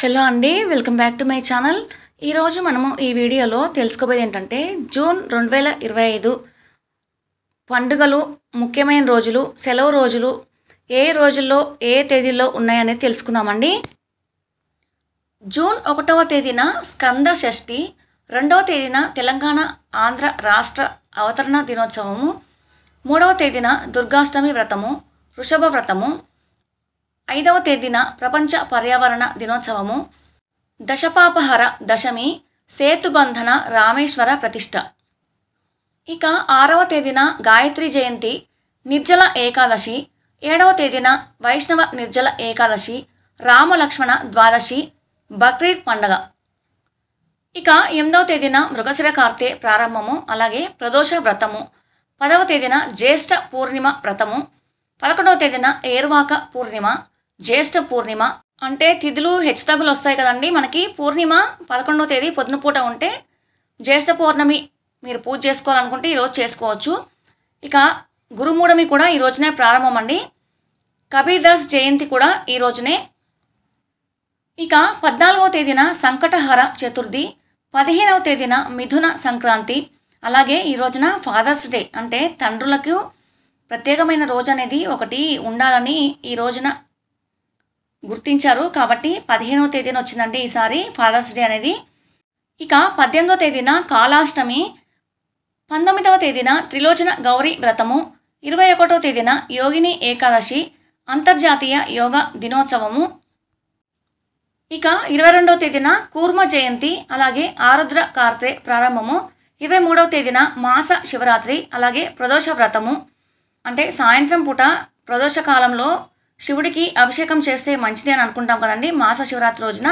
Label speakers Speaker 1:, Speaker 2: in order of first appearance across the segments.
Speaker 1: Hello అండి, welcome back to my channel. ఈరోజు మనము ఈ వీడియోలో తెలుసుకోబోయేది ఏంటంటే జూన్ 2025 పండుగలు, ముఖ్యమైన రోజులు, సెలవు రోజులు ఏ రోజుల్లో ఏ తేదీల్లో ఉన్నాయనేది తెలుసుకుందామండి. జూన్ 1వ తేదీన స్కంద షష్ఠి, 2వ తేదీన తెలంగాణ ఆంధ్ర రాష్ట్ర అవతరణ దినోత్సవము, 3వ తేదీన దుర్గాష్టమి వ్రతము, వృషభ వ్రతము, 5వ తేదీన ప్రపంచ పర్యావరణ దినోత్సవము, దశపాపహర దశమి, సేతుబంధన రామేశ్వర ప్రతిష్ఠ. ఇక 6వ తేదీన గాయత్రి జయంతి, నిర్జల ఏకాదశి, 7వ తేదీన వైష్ణవ నిర్జల ఏకాదశి, రామలక్ష్మణ ద్వాదశి, బక్రీద్ పండగ. ఇక 8వ తేదీన మృగశిర కార్తె ప్రారంభము, అలాగే ప్రదోష వ్రతము, 10వ తేదీన జ్యేష్ఠ పూర్ణిమ వ్రతము, 11వ తేదీన ఏర్వాక పూర్ణిమ, జ్యేష్ఠ పూర్ణిమ. అంటే తిథులు హెచ్చుతగ్గులు వస్తాయి కదండి మనకి. పూర్ణిమ 11వ తేదీ పొద్దున పూట ఉంటే జ్యేష్ఠ పౌర్ణమి మీరు పూజ చేసుకోవాలనుకుంటే ఈరోజు చేసుకోవచ్చు. ఇక గురుమూఢమి కూడా ఈ రోజునే ప్రారంభం అండి. కబీర్ దాస్ జయంతి కూడా ఈ రోజునే. ఇక 14వ తేదీన సంకటహర చతుర్థి, 15వ తేదీన మిథున సంక్రాంతి. అలాగే ఈ రోజున ఫాదర్స్ డే, అంటే తండ్రులకు ప్రత్యేకమైన రోజు అనేది ఒకటి ఉండాలని ఈ రోజున గుర్తించారు. కాబట్టి 15వ తేదీన వచ్చిందండి ఈసారి ఫాదర్స్ డే అనేది. ఇక 18వ తేదీన కాళాష్టమి, 19వ తేదీన త్రిలోచన గౌరీ వ్రతము, 21వ తేదీన యోగిని ఏకాదశి, అంతర్జాతీయ యోగా దినోత్సవము. ఇక 22వ తేదీన కూర్మ జయంతి, అలాగే ఆరుద్ర కార్తె ప్రారంభము, 23వ తేదీన మాస శివరాత్రి, అలాగే ప్రదోష వ్రతము. అంటే సాయంత్రం పూట ప్రదోష కాలంలో శివుడికి అభిషేకం చేస్తే మంచిది అని అనుకుంటాం కదండి. మాస శివరాత్రి రోజున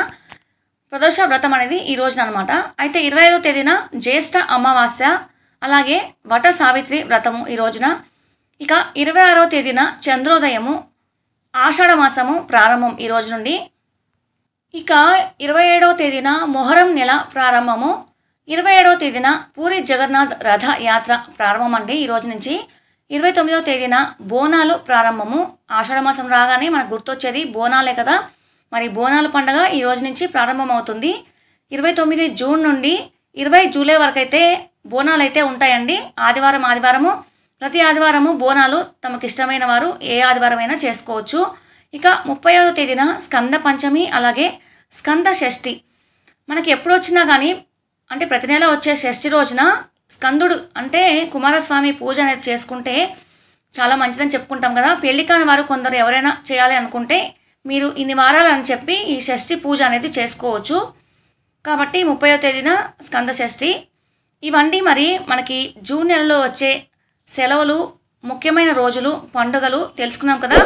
Speaker 1: ప్రదోష వ్రతం అనేది ఈ రోజున అనమాట. అయితే 25వ తేదీన జ్యేష్ఠ అమావాస్య, అలాగే వట సావిత్రి వ్రతము ఈ రోజున. ఇక 26వ తేదీన చంద్రోదయము, ఆషాఢ మాసము ప్రారంభం ఈ రోజు నుండి. ఇక 27వ తేదీన మొహరం నెల ప్రారంభము, 27వ తేదీన పూరి జగన్నాథ్ రథ యాత్ర ప్రారంభం అండి ఈ రోజు నుంచి. 29వ తేదీన బోనాలు ప్రారంభము. ఆషాఢమాసం రాగానే మనకు గుర్తొచ్చేది బోనాలే కదా. మరి బోనాల పండుగ ఈ రోజు నుంచి ప్రారంభం అవుతుంది. 29 జూన్ నుండి 20 జూలై వరకు అయితే బోనాలు అయితే ఉంటాయండి. ఆదివారము ప్రతి ఆదివారము బోనాలు తమకు ఇష్టమైన వారు ఏ ఆదివారమైనా చేసుకోవచ్చు. ఇక 30వ తేదీన స్కంద పంచమి, అలాగే స్కంద షష్ఠి. మనకి ఎప్పుడు వచ్చినా కానీ అంటే ప్రతి నెల వచ్చే షష్ఠి రోజున స్కందుడు అంటే కుమారస్వామి పూజ అనేది చేసుకుంటే చాలా మంచిదని చెప్పుకుంటాం కదా. పెళ్లి కాని వారు కొందరు ఎవరైనా చేయాలి అనుకుంటే మీరు ఇన్ని వారాలు అని చెప్పి ఈ షష్ఠి పూజ అనేది చేసుకోవచ్చు. కాబట్టి 30వ తేదీన స్కంద షష్ఠి. ఇవన్నీ మరి మనకి జూన్ నెలలో వచ్చే సెలవులు, ముఖ్యమైన రోజులు, పండుగలు తెలుసుకున్నాం కదా.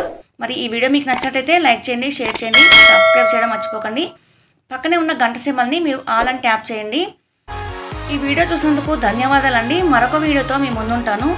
Speaker 1: మరి ఈ వీడియో మీకు నచ్చినట్లయితే లైక్ చేయండి, షేర్ చేయండి, సబ్స్క్రైబ్ చేయడం మర్చిపోకండి. పక్కనే ఉన్న గంట సింబల్ని మీరు ఆల్ అని ట్యాప్ చేయండి. ఈ వీడియో చూసినందుకు ధన్యవాదాలండి. మరొక వీడియోతో మీ ముందుంటాను.